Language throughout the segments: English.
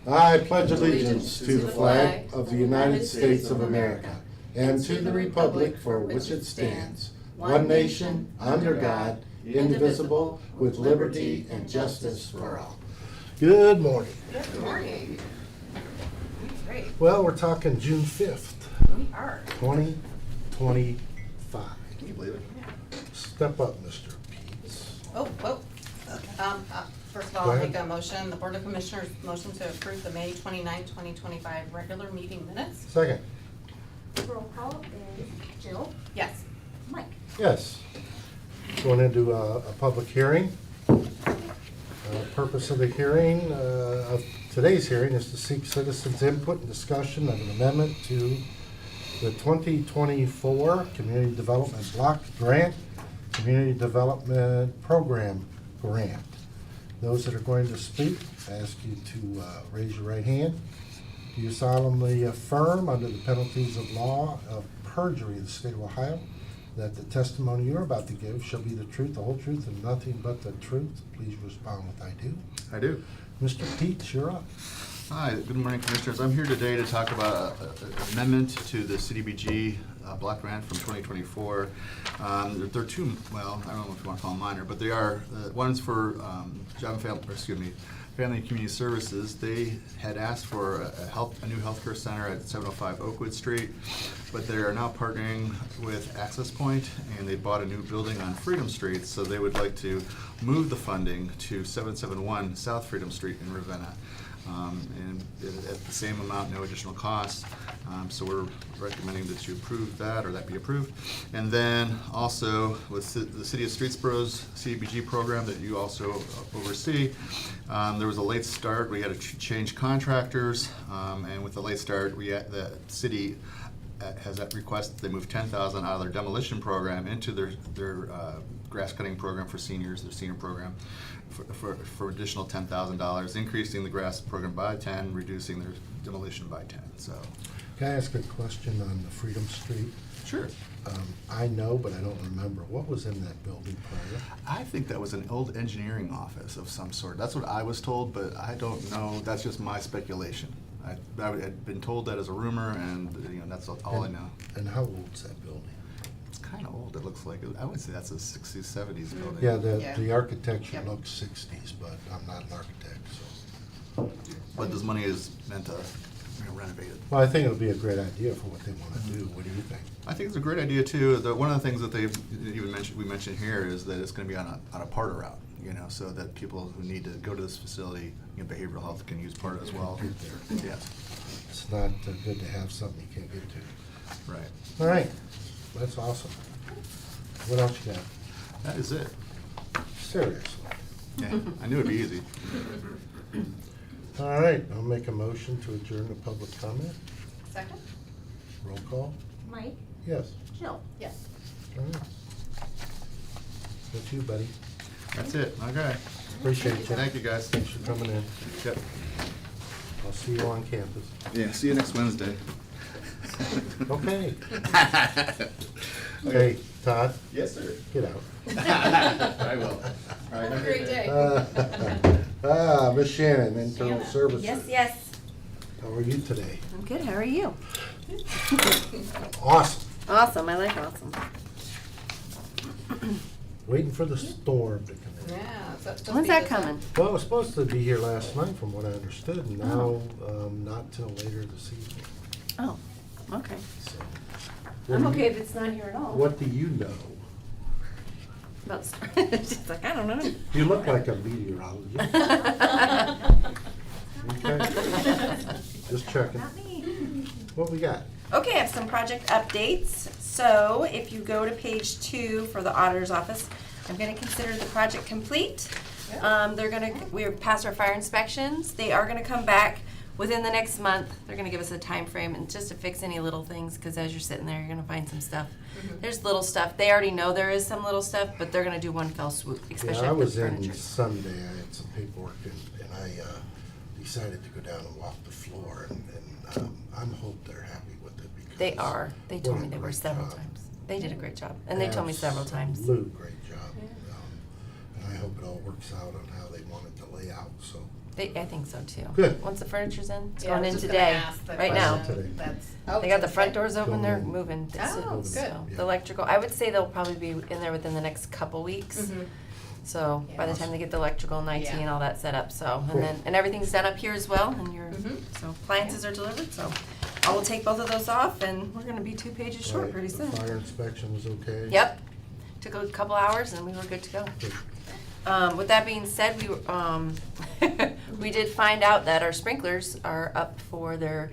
I pledge allegiance to the flag of the United States of America and to the republic for which it stands, one nation, under God, indivisible, with liberty and justice for all. Good morning. Good morning. Great. Well, we're talking June 5th, We are. 2025. Can you believe it? Step up, Mr. Peets. First of Go all, I'll ahead. make a motion, the Board of Commissioners motion to approve the May 29, 2025 regular meeting minutes. Second. Roll call is Jill, Yes. Mike. Yes. Going into a public hearing. Purpose of the hearing, of today's hearing, is to seek citizens' input and discussion of an amendment to the 2024 Community Development Block Grant, Community Development Program Grant. Those that are going to speak, I ask you to raise your right hand. Do you solemnly affirm, under the penalties of law of perjury in the state of Ohio, that the testimony you're about to give shall be the truth, the whole truth, and nothing but the truth? Please respond with "I do." I do. Mr. Peets, you're up. Hi, good morning, Commissioners. I'm here today to talk about an amendment to the CDBG block grant from 2024. There are two, well, I don't know if you want to call them minor, but they are. One is for Family and Community Services. They had asked for a new healthcare center at 705 Oakwood Street, but they are now partnering with Access Point, and they bought a new building on Freedom Street, so they would like to move the funding to 771 South Freedom Street in Ravenna. And at the same amount, no additional cost. So we're recommending that you approve that, or that be approved. And then also with the City of Streetsboro's CDBG program that you also oversee, there was a late start. We had to change contractors, and with the late start, the city has that request that they move $10,000 out of their demolition program into their grass cutting program for seniors, their senior program, for additional $10,000, increasing the grass program by 10, reducing their demolition by 10. So, Can I ask a question on the Freedom Street? sure. I know, but I don't remember. What was in that building prior? I think that was an old engineering office of some sort. That's what I was told, but I don't know. That's just my speculation. I had been told that as a rumor, and that's all I know. And how old's that building? It's kind of old. It looks like I would say that's a 60s, 70s building. Yeah, Yeah. the architecture Yep. looks 60s, but I'm not an architect, so. But this money is meant to renovate it. Well, I think it'll be a great idea for what they want to do. What do you think? I think it's a great idea too. One of the things that we mentioned here is that it's going to be on a PARTA route, so that people who need to go to this facility, behavioral health, can use PARTA as well. Get there. Yes, It's not good to have something you can't get to. right. All right, that's awesome. What else you got? That is it. Seriously. Yeah, I knew it'd be easy. All right, I'll make a motion to adjourn the public comment. Second? Roll call? Mike, Yes. Jill. Yes. All right. That's you, buddy. That's it. Okay. Appreciate you. Thank you, guys. Thanks for coming in. Yep. I'll see you on campus. Yeah. See you next Wednesday. Okay. Hey, Todd, Yes, sir. get out. I will. All right. Have a great day. Miss Shannon, Internal Shannon. Services. Yes. How are you today? I'm good. How are you? Awesome. Awesome. I like awesome. Waiting for the storm to come in. Yeah. So it's supposed to When's be that this coming? Well, it was supposed to be here last night from what I understood, and now not till later this evening. Oh, okay. So, I'm what do okay you- if it's not here at all. What do you know? About she's like, I don't know. You look like a meteorologist. Okay. Just checking. Not me. What we got? Okay, I have some project updates. So if you go to page 2 for the auditor's office, I'm gonna consider the project complete. We're past our fire inspections. They are gonna come back within the next month. They're gonna give us a time frame and just to fix any little things, because as you're sitting there, you're gonna find some stuff. There's little stuff. They already know there is some little stuff, but they're gonna do one fell swoop, especially Yeah, I with was the in furniture. Sunday, I had some paperwork, and I decided to go down and walk the floor, and I'm hope they're happy with it. Because They are. They told what me a they were great several job. times. They did a great job, and they told me several times. Absolute great job. And I hope it all works out on how they want it to lay out, so. I think so too. Good. Once the furniture's in, it's Yeah, I going was in just gonna today, ask the right now. question. Today. That's. They got the Tuesday. front doors open, Going they're in. moving. Oh, So good. the electrical, I would say they'll probably be in there within the next couple weeks. Mhm. So by the Yeah. time they get the electrical and IT Yeah. and all that set up, so, Cool. and everything's done up here as well, and Mhm. so appliances are delivered, so I will take both of those off, and we're gonna be 2 pages short Right, pretty soon. The fire inspection was okay? Yep, took a couple hours and we were good to go. Good. With that being said, we, we did find out that our sprinklers are up for their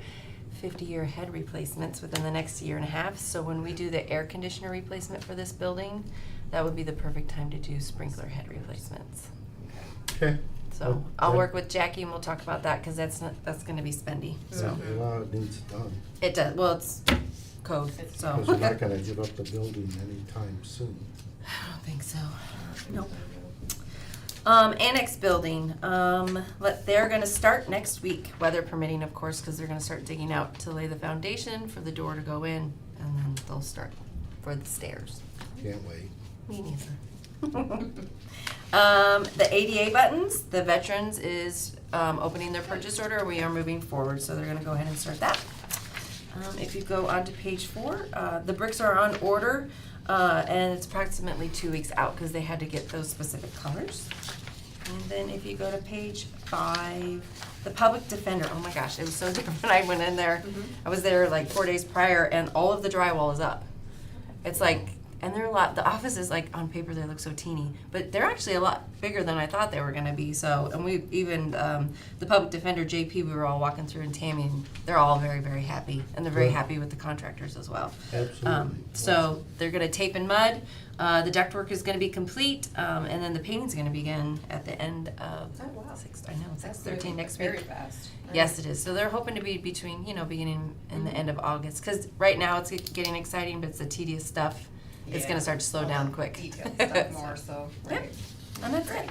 50-year head replacements within the next year and a half. So when we do the air conditioner replacement for this building, that would be the perfect time to do sprinkler head replacements. Okay. So I'll work with Jackie and we'll talk about that, because that's gonna be spendy, Yeah, so. a lot of it needs done, It does, well, it's code, so. because we're not gonna give up the building anytime soon. I don't think so. Nope. Annex building, they're gonna start next week, weather permitting, of course, because they're gonna start digging out to lay the foundation for the door to go in, and then they'll start for the stairs. Can't wait. Me neither. The ADA buttons, the veterans is, opening their purchase order, we are moving forward, so they're gonna go ahead and start that. If you go on to page 4, the bricks are on order, and it's approximately 2 weeks out, because they had to get those specific colors. And then if you go to page 5, the public defender, oh my gosh, it was so different when I went in there. I was there like 4 days prior, and all of the drywall is up. It's like, and they're the offices, like, on paper, they look so teeny, but they're actually a lot bigger than I thought they were gonna be, so, and we even, the public defender, JP, we were all walking through, and Tammy, and they're all very, very happy, and they're very Good. happy with the contractors as well. Absolutely. So, they're gonna tape and mud, the ductwork is gonna be complete, and then the painting's gonna begin at the end of Oh, wow. I know, That's 6/13 next week. Very fast. Yes, it is. So they're hoping to be between, beginning and the end of August. Because right now it's getting exciting, but it's the tedious stuff. It's Yeah. going to start to slow All down the quick. Detailed stuff more, so, Yep. right. And that's it.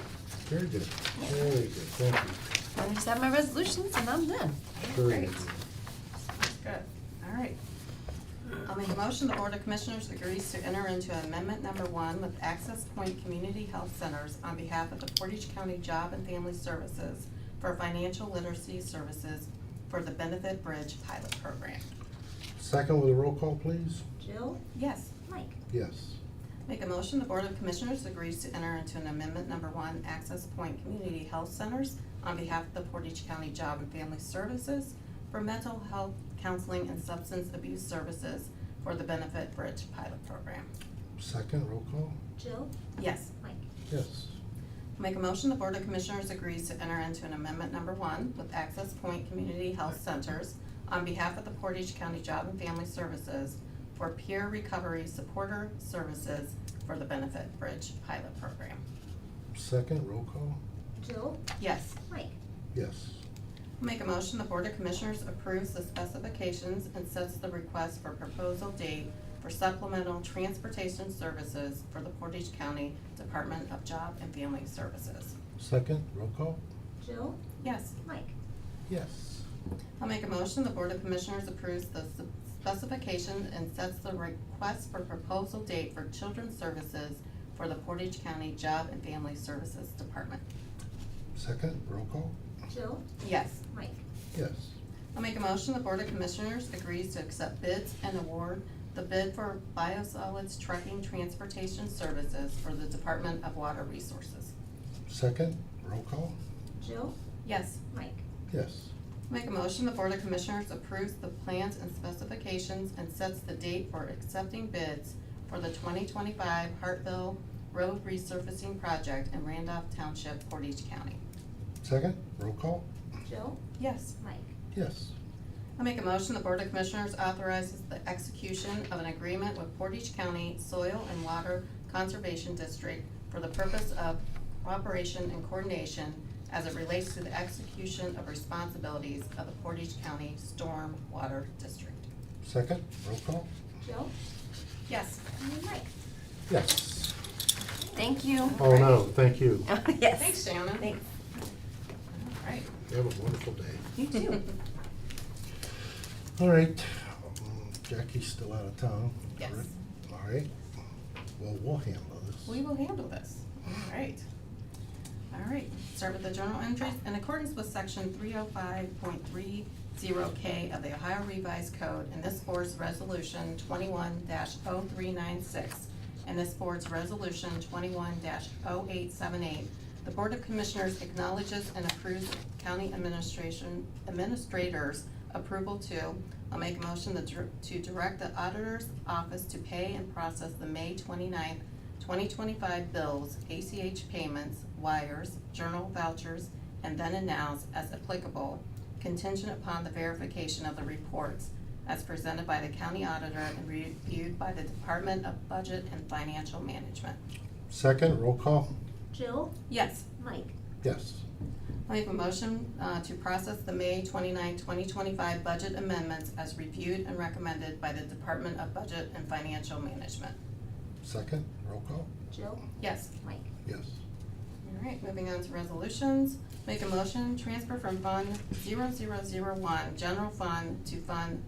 Very good, very good, thank you. I just have my resolutions and I'm done. Very Great. good. Good, all right. I'll make a motion, the Board of Commissioners agrees to enter into amendment number 1 with Access Point Community Health Centers on behalf of the Portage County Job and Family Services for financial literacy services for the Benefit Bridge Pilot Program. Second with a roll call, please? Jill? Yes. Mike? Yes. Make a motion, the Board of Commissioners agrees to enter into an amendment number 1, Access Point Community Health Centers on behalf of the Portage County Job and Family Services for mental health counseling and substance abuse services for the Benefit Bridge Pilot Program. Second, roll call? Jill? Yes. Mike? Yes. Make a motion, the Board of Commissioners agrees to enter into an amendment number 1 with Access Point Community Health Centers on behalf of the Portage County Job and Family Services for peer recovery supporter services for the Benefit Bridge Pilot Program. Second, roll call? Jill? Yes. Mike? Yes. Make a motion, the Board of Commissioners approves the specifications and sets the request for proposal date for supplemental transportation services for the Portage County Department of Job and Family Services. Second, roll call? Jill? Yes. Mike? Yes. I'll make a motion, the Board of Commissioners approves the specification and sets the request for proposal date for children's services for the Portage County Job and Family Services Department. Second, roll call? Jill? Yes. Mike? Yes. I'll make a motion, the Board of Commissioners agrees to accept bids and award the bid for biosolids trucking transportation services for the Department of Water Resources. Second, roll call? Jill? Yes. Mike? Yes. Make a motion, the Board of Commissioners approves the plans and specifications and sets the date for accepting bids for the 2025 Hartville Road Resurfacing Project in Randolph Township, Portage County. Second, roll call? Jill? Yes. Mike? Yes. I make a motion, the Board of Commissioners authorizes the execution of an agreement with Portage County Soil and Water Conservation District for the purpose of cooperation and coordination as it relates to the execution of responsibilities of the Portage County Storm Water District. Second, roll call? Jill? Yes. And Mike? Yes. Thank you. Oh, no, thank you. Yes. Thanks, Shannon. Thanks. All right. Have a wonderful day. You too. All right, Jackie's still out of town. Yes. correct? All right, well, we'll handle this. We will handle this. All right. All right, start with the journal entries. In accordance with section 305.30K of the Ohio Revised Code and this board's resolution 21-0396 and this board's resolution 21-0878, the Board of Commissioners acknowledges and approves county administrator's approval to, I'll make a motion to direct the auditor's office to pay and process the May 29th, 2025 bills, ACH payments, wires, journal vouchers, and then announce as applicable, contingent upon the verification of the reports as presented by the county auditor and reviewed by the Department of Budget and Financial Management. Second, roll call? Jill? Yes. Mike? Yes. I make a motion to process the May 29, 2025 budget amendments as reviewed and recommended by the Department of Budget and Financial Management. Second, roll call? Jill? Yes. Mike? Yes. All right, moving on to resolutions. Make a motion, transfer from Fund 0001, General Fund, to Fund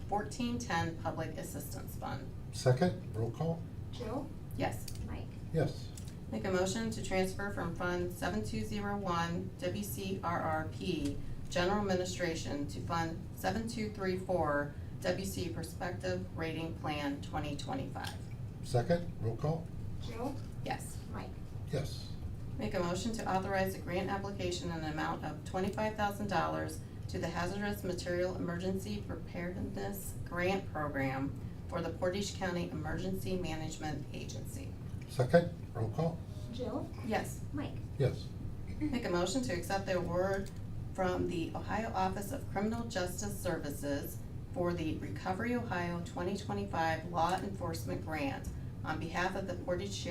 1410, Public Assistance Fund. Second, roll call? Jill? Yes. Mike? Yes. Make a motion to transfer from Fund 7201, WCRRP, General Administration, to Fund 7234, WC Perspective Rating Plan 2025. Second, roll call? Jill? Yes. Mike? Yes. Make a motion to authorize a grant application in an amount of $25,000 to the Hazardous Material Emergency Preparedness Grant Program for the Portage County Emergency Management Agency. Second, roll call? Jill? Yes. Mike? Yes. Make a motion to accept the award from the Ohio Office of Criminal Justice Services for the Recovery Ohio 2025 Law Enforcement Grant on behalf of the Portage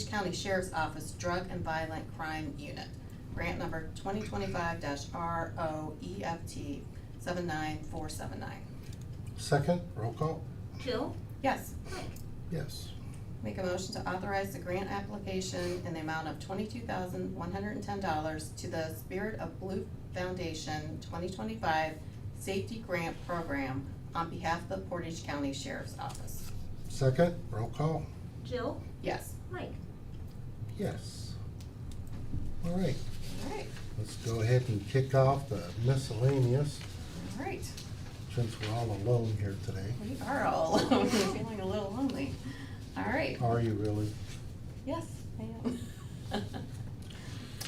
County Sheriff's Office Drug and Violent Crime Unit. Grant number 2025-ROEFT 79479. Second, roll call? Jill? Yes. Mike? Yes. Make a motion to authorize the grant application in the amount of $22,110 to the Spirit of Blue Foundation 2025 Safety Grant Program on behalf of the Portage County Sheriff's Office. Second, roll call? Jill? Yes. Mike? Yes. All right, All right. let's go ahead and kick off the miscellaneous, All right. since we're all alone here today. We are all alone. Feeling a little lonely. All right. Are you really? Yes, I am.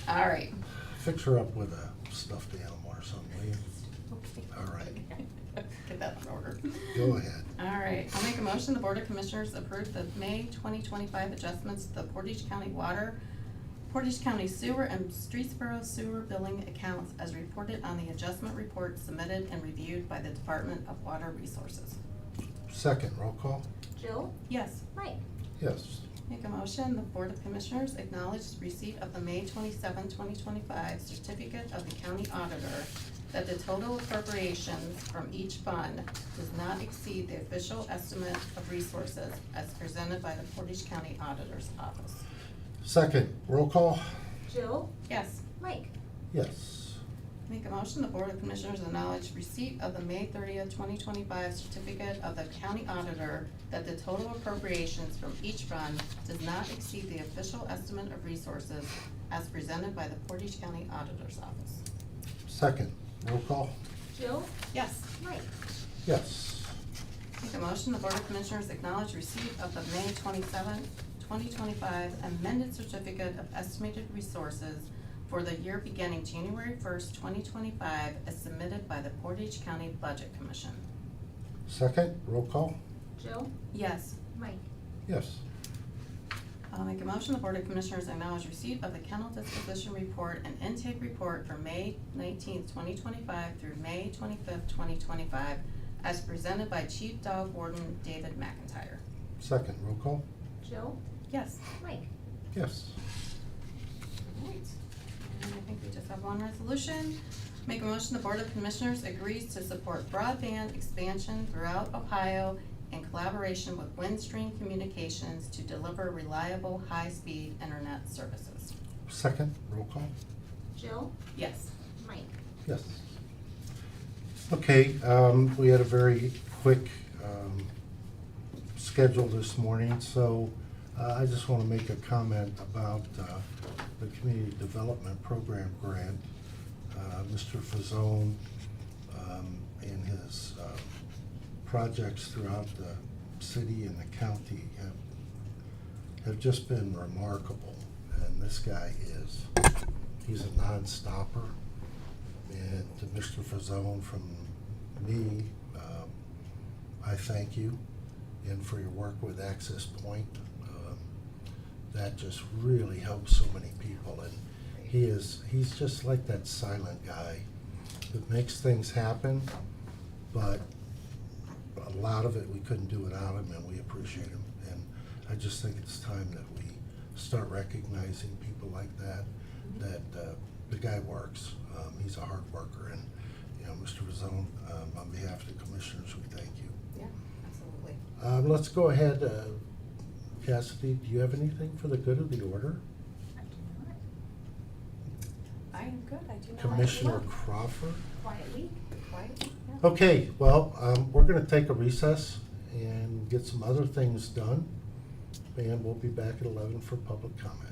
All right. Fix her up with a stuffed animal or something, will you? Okay. All right. Get that in order. Go ahead. All right, I'll make a motion, the Board of Commissioners approve the May 2025 adjustments to the Portage County Water, Portage County Sewer, and Streetsboro Sewer billing accounts as reported on the adjustment report submitted and reviewed by the Department of Water Resources. Second, roll call? Jill? Yes. Mike? Yes. Make a motion, the Board of Commissioners acknowledge receipt of the May 27, 2025 certificate of the county auditor that the total appropriations from each fund does not exceed the official estimate of resources as presented by the Portage County Auditor's Office. Second, roll call? Jill? Yes. Mike? Yes. Make a motion, the Board of Commissioners acknowledge receipt of the May 30th, 2025 certificate of the county auditor that the total appropriations from each fund does not exceed the official estimate of resources as presented by the Portage County Auditor's Office. Second, roll call? Jill? Yes. Mike? Yes. Make a motion, the Board of Commissioners acknowledge receipt of the May 27th, 2025 amended certificate of estimated resources for the year beginning January 1st, 2025 as submitted by the Portage County Budget Commission. Second, roll call? Jill? Yes. Mike? Yes. I'll make a motion, the Board of Commissioners acknowledge receipt of the kennel disposition report and intake report for May 19th, 2025 through May 25th, 2025 as presented by Chief Dog Warden David McIntyre. Second, roll call? Jill? Yes. Mike? Yes. All right. And I think we just have one resolution. Make a motion, the Board of Commissioners agrees to support broadband expansion throughout Ohio in collaboration with Windstream Communications to deliver reliable, high-speed internet services. Second, roll call? Jill? Yes. Mike? Yes. Okay, we had a very quick schedule this morning, so I just want to make a comment about the Community Development Program grant. Mr. Fazone and his projects throughout the city and the county have just been remarkable. And this guy he's a non-stopper. And to Mr. Fazone, from me, I thank you, and for your work with Access Point. That just really helps so many people, and he's just like that silent guy that makes things happen, but a lot of it we couldn't do without him, and we appreciate him. And I just think it's time that we start recognizing people like that, the guy works. He's a hard worker, and Mr. Rizzone, on behalf of the commissioners, we thank you. Yeah, absolutely. Let's go ahead. Cassidy, do you have anything for the good of the order? I am good, I do not. Commissioner Crawford? Quiet week. Quiet, yeah. Okay, well, we're gonna take a recess and get some other things done, and we'll be back at 11 for public comment.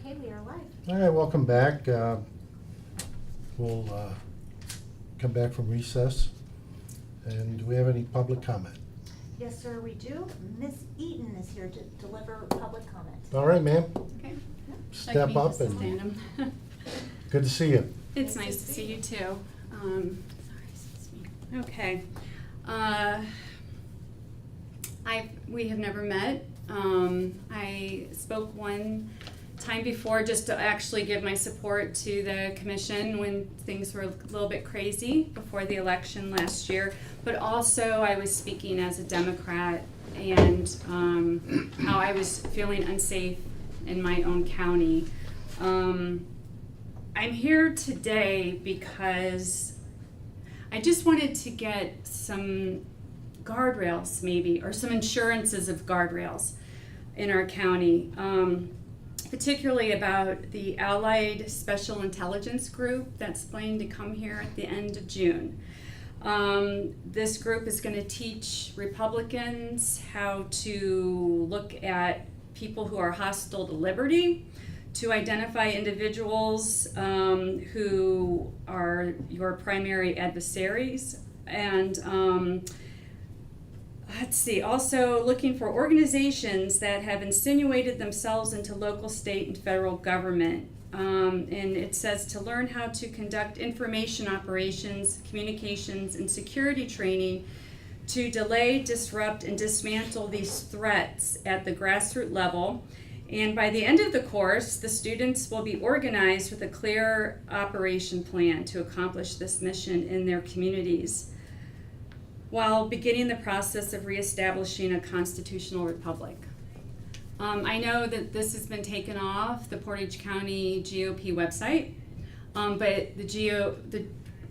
Okay, we are live. All right, welcome back. We'll come back from recess. And do we have any public comment? Yes, sir, we do. Miss Eaton is here to deliver public comment. All right, ma'am, Okay. step up and good to see you. It's nice to see you too. Sorry, excuse me. Okay. We have never met. I spoke one time before just to actually give my support to the commission when things were a little bit crazy before the election last year. But also I was speaking as a Democrat and how I was feeling unsafe in my own county. I'm here today because I just wanted to get some guardrails maybe, or some insurances of guardrails in our county, particularly about the Allied Special Intelligence Group that's planning to come here at the end of June. This group is going to teach Republicans how to look at people who are hostile to liberty, to identify individuals who are your primary adversaries, and let's see, also looking for organizations that have insinuated themselves into local, state, and federal government. And it says to learn how to conduct information operations, communications, and security training to delay, disrupt, and dismantle these threats at the grassroots level. And by the end of the course, the students will be organized with a clear operation plan to accomplish this mission in their communities, while beginning the process of reestablishing a constitutional republic. I know that this has been taken off the Portage County GOP website, but the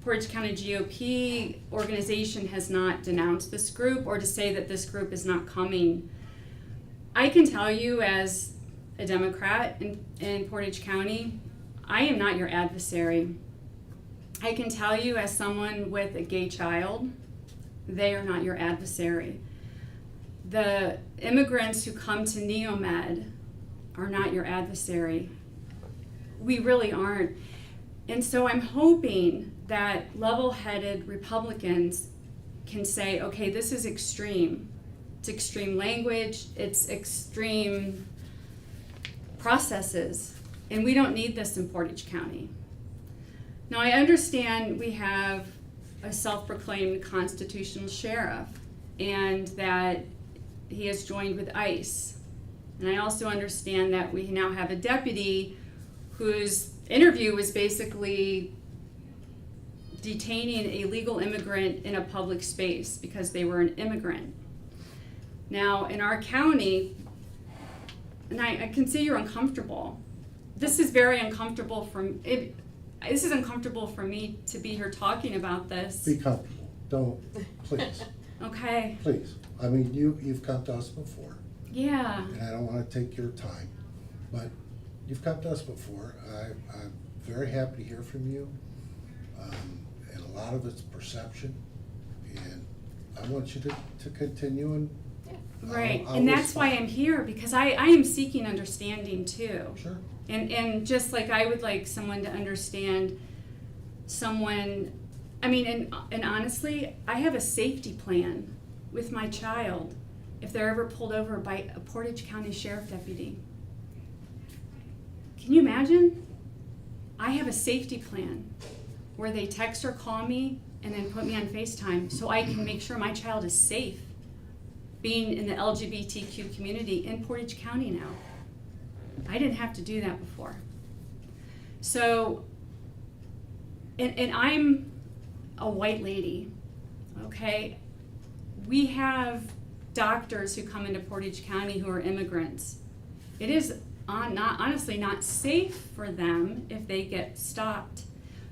Portage County GOP organization has not denounced this group or to say that this group is not coming. I can tell you as a Democrat in Portage County, I am not your adversary. I can tell you as someone with a gay child, they are not your adversary. The immigrants who come to Neomed are not your adversary. We really aren't. And so I'm hoping that level-headed Republicans can say, okay, this is extreme. It's extreme language, it's extreme processes, and we don't need this in Portage County. Now I understand we have a self-proclaimed constitutional sheriff and that he has joined with ICE. And I also understand that we now have a deputy whose interview was basically detaining a legal immigrant in a public space because they were an immigrant. Now in our county, and I can see you're uncomfortable. This is very uncomfortable this is uncomfortable for me to be here talking about this. Be comfortable. Don't, please, Okay, please. I mean, you've come to us before, yeah. and I don't want to take your time, but you've come to us before. I'm very happy to hear from you, and a lot of it's perception, and I want you to continue and Right, I'll and that's why respond. I'm here, because I am seeking understanding too. Sure. And just like I would like someone to understand someone, I mean, and honestly, I have a safety plan with my child if they're ever pulled over by a Portage County Sheriff deputy. Can you imagine? I have a safety plan where they text or call me and then put me on FaceTime so I can make sure my child is safe being in the LGBTQ community in Portage County now. I didn't have to do that before. So, and I'm a white lady, okay? We have doctors who come into Portage County who are immigrants. It is honestly not safe for them if they get stopped,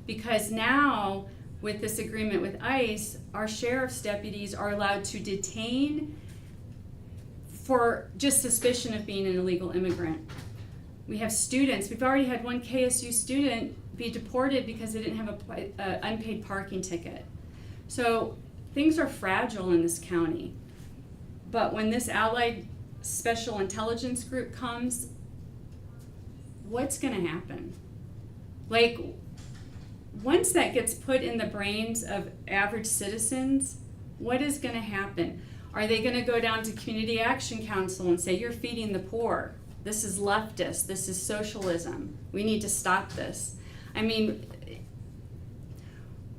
because now with this agreement with ICE, our sheriff's deputies are allowed to detain for just suspicion of being an illegal immigrant. We have students, we've already had one KSU student be deported because they didn't have an unpaid parking ticket. So things are fragile in this county. But when this Allied Special Intelligence Group comes, what's gonna happen? Like, once that gets put in the brains of average citizens, what is gonna happen? Are they gonna go down to Community Action Council and say, you're feeding the poor? This is leftist, this is socialism, we need to stop this? I mean,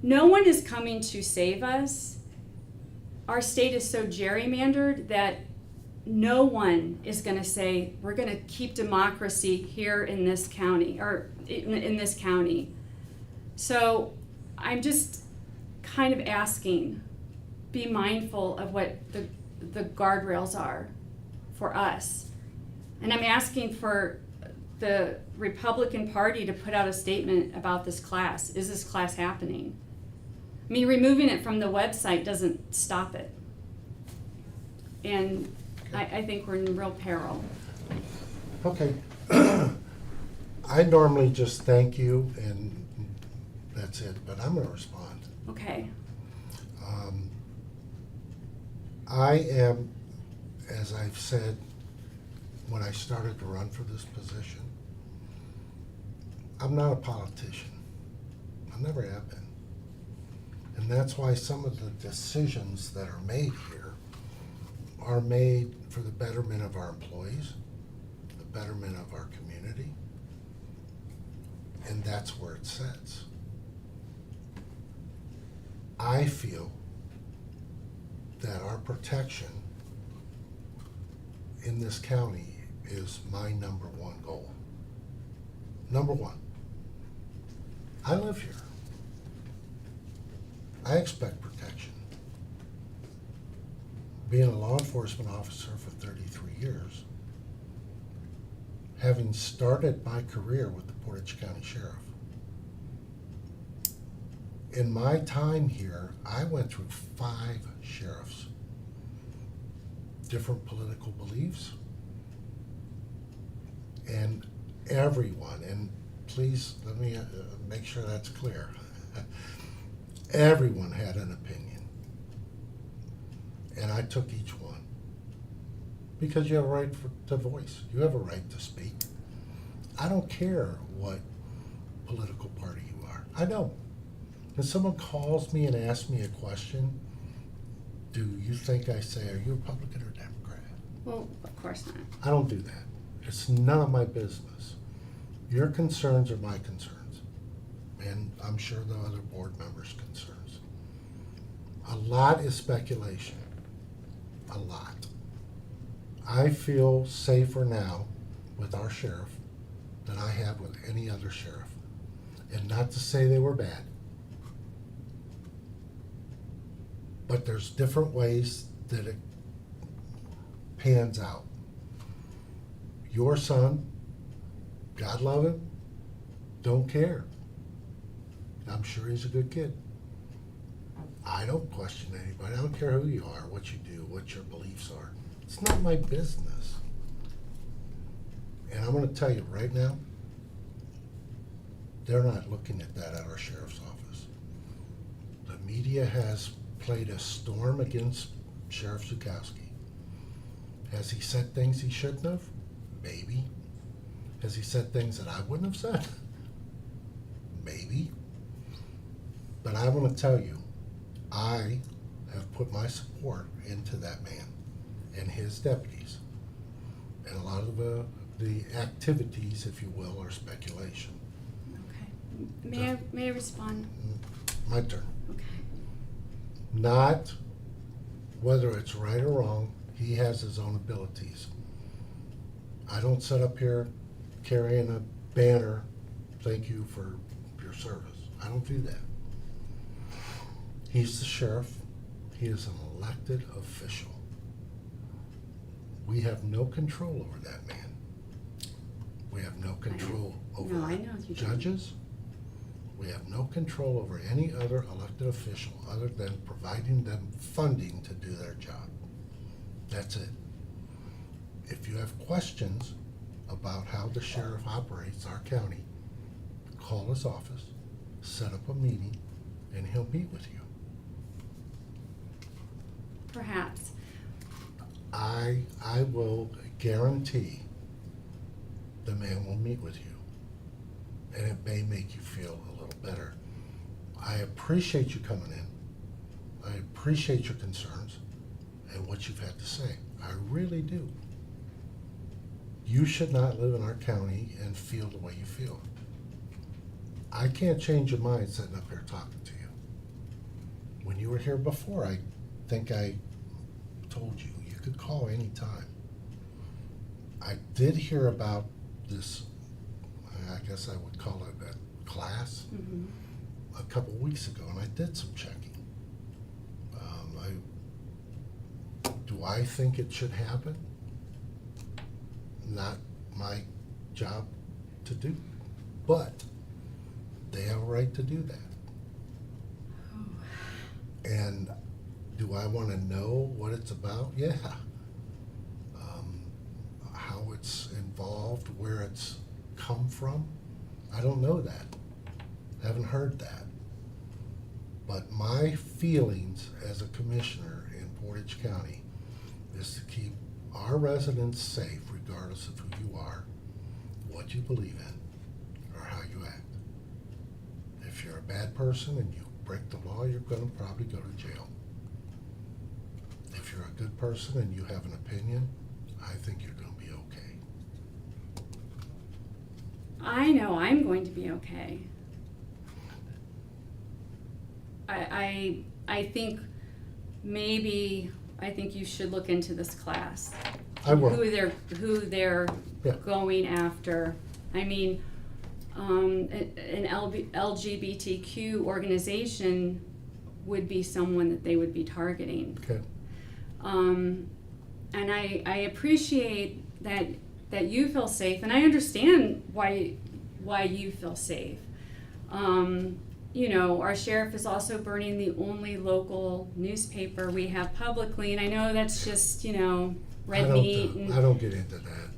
no one is coming to save us. Our state is so gerrymandered that no one is gonna say, we're gonna keep democracy here in this county, or in this county. So I'm just kind of asking, be mindful of what the guardrails are for us. And I'm asking for the Republican Party to put out a statement about this class. Is this class happening? I mean, removing it from the website doesn't stop it. And I think we're in real peril. Okay. I normally just thank you and that's it, but I'm gonna respond. Okay. I am, as I've said, when I started to run for this position, I'm not a politician. I never have been. And that's why some of the decisions that are made here are made for the betterment of our employees, the betterment of our community, and that's where it sits. I feel that our protection in this county is my number one goal. Number one. I live here. I expect protection. Being a law enforcement officer for 33 years, having started my career with the Portage County Sheriff, in my time here, I went through 5 sheriffs, different political beliefs, and everyone, and please let me make sure that's clear, everyone had an opinion, and I took each one, because you have a right to voice, you have a right to speak. I don't care what political party you are, I don't. When someone calls me and asks me a question, do you think I say, are you Republican or Democrat? Well, of course not. I don't do that. It's none of my business. Your concerns are my concerns, and I'm sure the other board members' concerns. A lot is speculation. A lot. I feel safer now with our sheriff than I have with any other sheriff. And not to say they were bad, but there's different ways that it pans out. Your son, God love him, don't care. I'm sure he's a good kid. I don't question anybody. I don't care who you are, what you do, what your beliefs are. It's not my business. And I'm gonna tell you right now, they're not looking at that at our sheriff's office. The media has played a storm against Sheriff Zukowski. Has he said things he shouldn't have? Maybe. Has he said things that I wouldn't have said? Maybe. But I want to tell you, I have put my support into that man and his deputies. And a lot of the activities, if you will, are speculation. Okay. May I respond? My turn. Okay. Not whether it's right or wrong, he has his own abilities. I don't sit up here carrying a banner, thank you for your service. I don't do that. He's the sheriff. He is an elected official. We have no control over that man. We have no control over No, I know you don't. judges. We have no control over any other elected official other than providing them funding to do their job. That's it. If you have questions about how the sheriff operates our county, call his office, set up a meeting, and he'll meet with you. Perhaps. I will guarantee the man will meet with you. and it may make you feel a little better. I appreciate you coming in. I appreciate your concerns and what you've had to say. I really do. You should not live in our county and feel the way you feel. I can't change your mind sitting up here talking to you. When you were here before, I think I told you, you could call any time. I did hear about this, I guess I would call it a class, a couple weeks ago, and I did some checking. Do I think it should happen? Not my job to do, but they have a right to do that. And do I want to know what it's about? Yeah. How it's involved, where it's come from? I don't know that. Haven't heard that. But my feelings as a commissioner in Portage County is to keep our residents safe regardless of who you are, what you believe in, or how you act. If you're a bad person and you break the law, you're going to probably go to jail. If you're a good person and you have an opinion, I think you're going to be okay. I know I'm going to be okay. I think I think you should look into this class. I will. Who they're Yeah. going after. I mean, an LGBTQ organization would be someone that they would be targeting. Okay. And I appreciate that you feel safe, and I understand why you feel safe. You know, our sheriff is also burning the only local newspaper we have publicly, and I know that's just, you know, red meat. I don't get into that.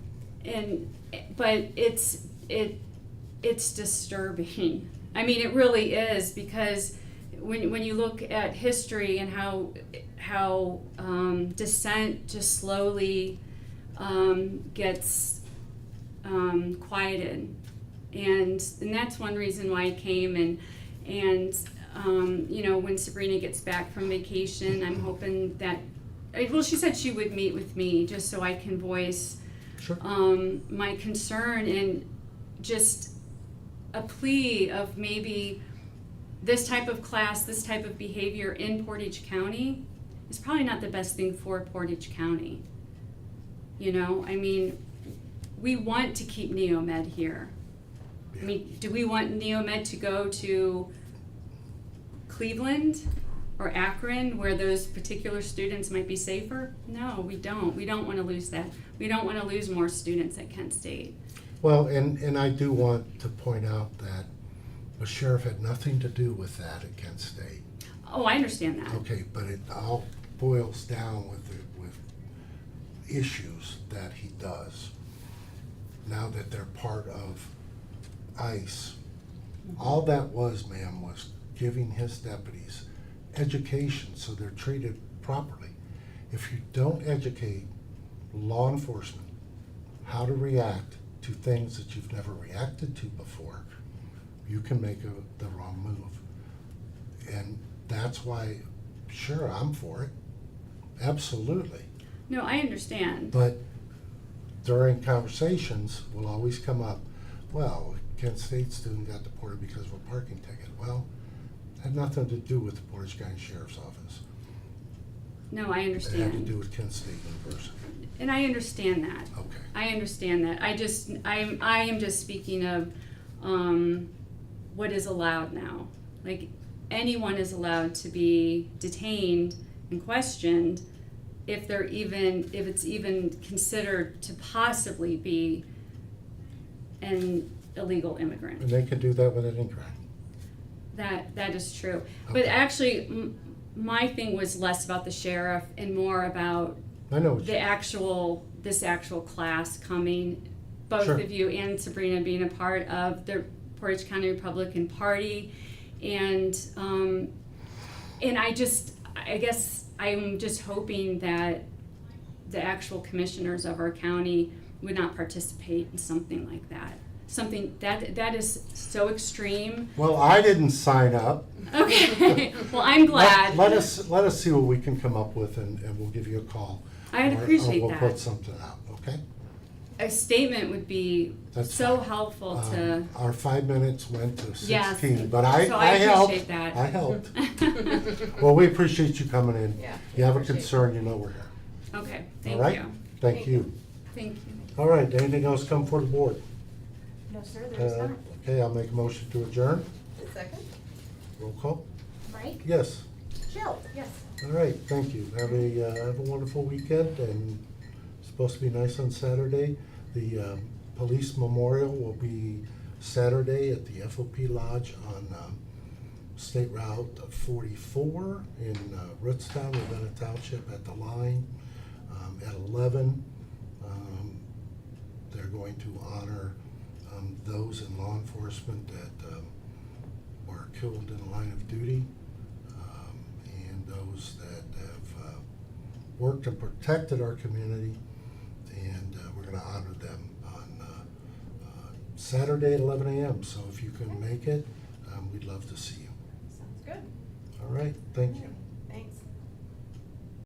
But it's disturbing. I mean, it really is, because when you look at history and how dissent just slowly gets quieted, and that's one reason why I came. And you know, when Sabrina gets back from vacation, I'm hoping that, well, she said she would meet with me just so I can voice Sure. my concern, and just a plea of maybe this type of class, this type of behavior in Portage County is probably not the best thing for Portage County. You know, I mean, we want to keep Neomed here. I mean, do we want Neomed to go to Cleveland or Akron, where those particular students might be safer? No, we don't. We don't want to lose that. We don't want to lose more students at Kent State. Well, and I do want to point out that the sheriff had nothing to do with that at Kent State. Oh, I understand that. Okay, but it all boils down with issues that he does. Now that they're part of ICE, all that was, ma'am, was giving his deputies education so they're treated properly. If you don't educate law enforcement how to react to things that you've never reacted to before, you can make the wrong move. And that's why, sure, I'm for it. Absolutely. No, I understand. But during conversations will always come up, well, Kent State student got deported because of a parking ticket. Well, it had nothing to do with the Portage County Sheriff's Office. No, I It understand. had to do with Kent State University. And I understand that. Okay. I understand that. I am just speaking of what is allowed now. Like, anyone is allowed to be detained and questioned if it's even considered to possibly be an illegal immigrant. And they can do that with any crime. That is true. But Okay. actually, my thing was less about the sheriff and more about I know what this actual class coming, both Sure. of you and Sabrina being a part of the Portage County Republican Party, and I guess I'm just hoping that the actual commissioners of our county would not participate in something like that. something that is so extreme. Well, I didn't sign up. Okay, well, I'm glad. Let us see what we can come up with, and we'll give you a call. I'd appreciate Or that. we'll put something out, okay? A statement would be That's so fine. helpful to. Our 5 minutes went to 16, Yes, but I so I helped. appreciate that. I helped. Well, we appreciate you coming in. Yeah, You have a appreciate it. concern, you know we're here. Okay, All thank right? you. Thank you. Thank you. All right, anything else come for the board? No, sir, there's not. Okay, I'll make a motion to adjourn. Second? Roll call. Mike? Yes. Jill? Yes. All right, thank you. Have a wonderful weekend, and it's supposed to be nice on Saturday. The police memorial will be Saturday at the FOP Lodge on State Route 44 in Rootstown, Ravenna Township at the line at 11. They're going to honor those in law enforcement that were killed in the line of duty, and those that have worked and protected our community, and we're going to honor them on Saturday at 11 a.m. So if you can make it, we'd love to see you. Sounds good. All right, thank you.